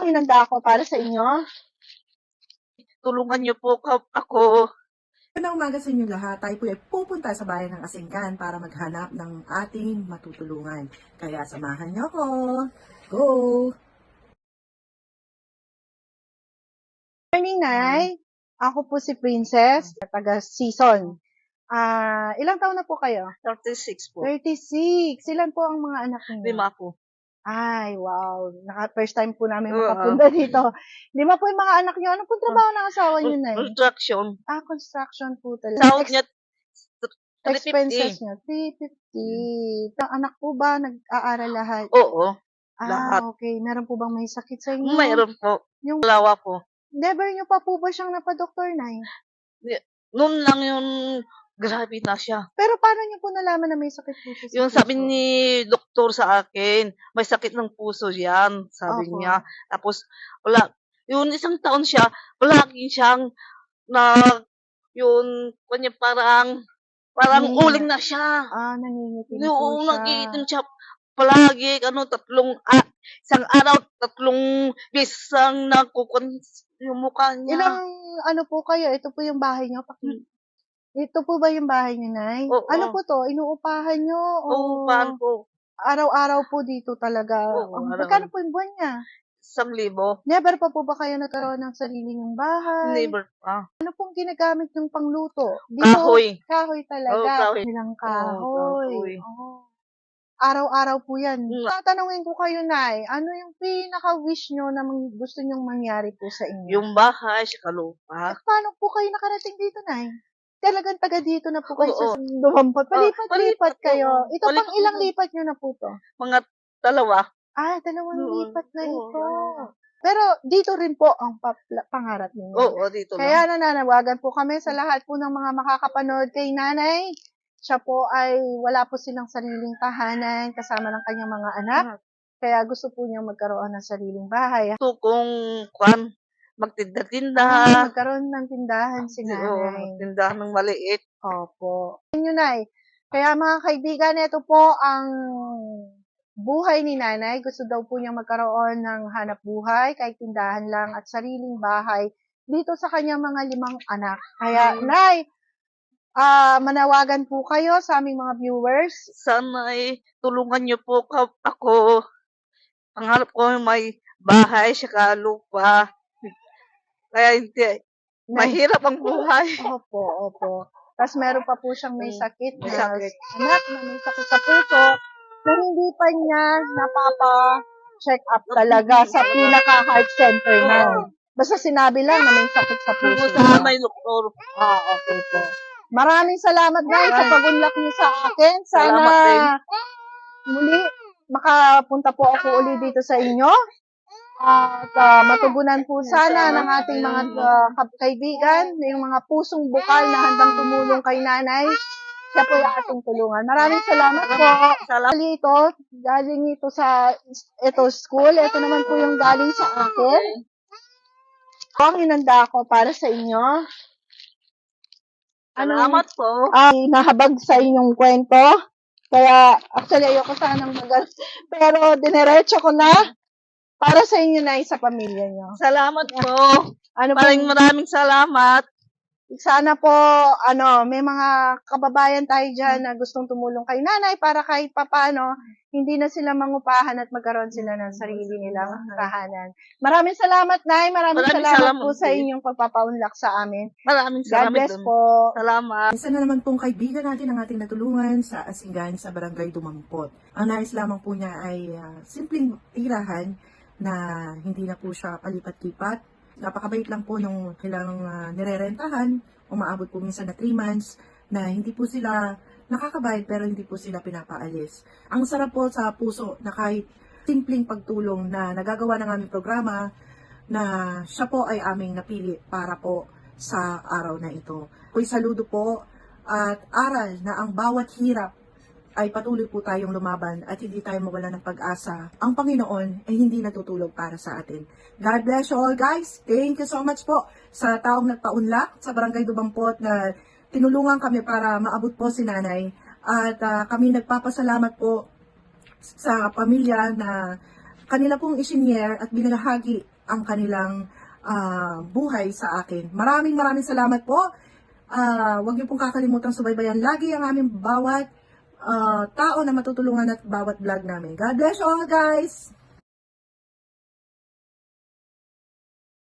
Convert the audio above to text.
Hinanda ako para sa inyo. Tulungan niyo po ako. Magandang umaga sa inyo lahat. Tayo po ay pupunta sa bayan ng Asinggan para maghanap ng ating matutulungan. Kaya samahan niyo ako. Go! Morning, Nay. Ako po si Princess, taga Season. Ilang taon na po kayo? 36 po. 36. Ilan po ang mga anak niyo? 5 po. Ay, wow. First time po namin Oo. makapunta dito. 5 po yung mga anak niyo. Ano pong trabaho ng asawa niyo, Nay? Construction. Construction po talaga. Sahod niya Expenses 350. niya, 350. Ang anak po ba nag-aaral lahat? Oo. Lahat. Okay. Meron po bang may sakit sa inyo? Mayroon po. Yung Dalawa po. never niyo pa po ba siyang napadoktor, Nay? Noon lang yung grabe na siya. Pero paano niyo po nalaman na may sakit po siya sa Yung sabi puso? ni doktor sa akin, may sakit ng puso yan, sabi Opo. niya. Tapos, wala. Yung isang taon siya, palagi siyang yung kanya parang Nanginginig. uling na siya. Nangingitim po Yung siya. nagiitim siya palagi, isang araw, 3 beses ang nagkukon yung mukha niya. Ilang po kayo? Ito po yung bahay niyo? Ito po ba yung bahay niyo, Nay? Oo. Ano po to? Inuupahan niyo? Uupahan ko, Araw-araw po dito talaga? Oo, Magkano po yung buwan niya? 1,000. Never pa po ba kayo nagkaroon ng sarili niyong bahay? Never pa. Ano pong ginagamit yung pangluto? Kahoy. Kahoy talaga. Oo, kahoy. Ilang Oo, kahoy. kahoy. Oo. Araw-araw po yan. Mm. Tatanungin ko kayo, Nay, ano yung pinaka-wish nyo na gusto nyong mangyari po sa inyo? Yung bahay, sa lupa. Paano po kayo nakarating dito, Nay? Talagang taga dito na po kayo Oo. sa Dumampot. Palipat-lipat palipat kayo. po. Ito pang Palipat ilang po. lipat nyo na po to? Mga 2. 2 Oo. lipat na Oo. ito. Pero dito rin po ang pangarap ninyo. Oo, dito lang. Kaya nananawagan po kami sa lahat po ng mga makakapanood kay Nanay. Siya po ay wala po silang sariling tahanan kasama ng kanyang mga anak. Kaya gusto po niya magkaroon ng sariling bahay. Ito kung magtinda-tinda. Magkaroon ng tindahan si Oo, Nanay. tindahan ng maliit. Opo. Yun, Nay. Kaya mga kaibigan, ito po ang buhay ni Nanay. Gusto daw po niya magkaroon ng hanap buhay, kahit tindahan lang at sariling bahay dito sa kanyang mga 5 anak. Kaya, Nay, manawagan po kayo sa aming mga viewers. Sana ay tulungan niyo po ako. Pangarap ko may bahay, saka lupa. Kaya hindi, mahirap ang buhay. Opo. Tapos meron pa po siyang may sakit May na sakit. anak na may sakit sa puso na hindi pa niya napapa-check up talaga sa pinaka-heart center na. Basta sinabi lang na may sakit sa puso. Sana may doktor. Okay po. Maraming salamat guys sa pag-unlock niyo sa akin. Sana Salamat din. muli makapunta po ako uli dito sa inyo. At matugunan po sana ng ating mga kaibigan, yung mga pusong bukal na handang tumulong kay Nanay. Siya po yung ating tulungan. Maraming salamat po. Salamat. Galing ito sa school. Ito naman po yung galing sa akin. Ang hinanda ko para sa inyo. Salamat po. Nahabag sa inyong kwento. Kaya, actually, ayoko sanang pero dinerecho ko na para sa inyo na sa pamilya nyo. Salamat po. Ano po, Maraming salamat. sana po, may mga kababayan tayo dyan na gustong tumulong kay Nanay para kahit papano, hindi na sila mangupahan at magkaroon sila ng sarili nilang tahanan. Maraming salamat, Nay. Maraming salamat po sa inyong pagpapaunlak sa amin. Maraming God salamat bless dun. po. Salamat. Isa na naman pong kaibigan natin ang ating natulungan sa Asinggan sa Barangay Dumampot. Ang nais lamang po niya ay simpleng tirahan na hindi na po siya palipat-lipat. Napakabait lang po nung kailangang nirerentahan. Umaabot po minsan na 3 months na hindi po sila nakakabayad pero hindi po sila pinapaalis. Ang sarap po sa puso na kahit simpleng pagtulong na nagagawa ng aming programa na siya po ay aming napili para po sa araw na ito. Ako'y saludo po at aral na ang bawat hirap ay patuloy po tayong lumaban at hindi tayo mawala ng pag-asa. Ang Panginoon ay hindi natutulog para sa atin. God bless you all, guys. Thank you so much po sa taong nagpaunlak sa Barangay Dumampot na tinulungan kami para maabot po si Nanay. At kami nagpapasalamat po sa pamilya na kanila pong isinyer at binahagi ang kanilang buhay sa akin. Maraming salamat po. Huwag niyo pong kakalimutang subaybayan lagi ang aming bawat tao na matutulungan at bawat vlog namin. God bless you all, guys!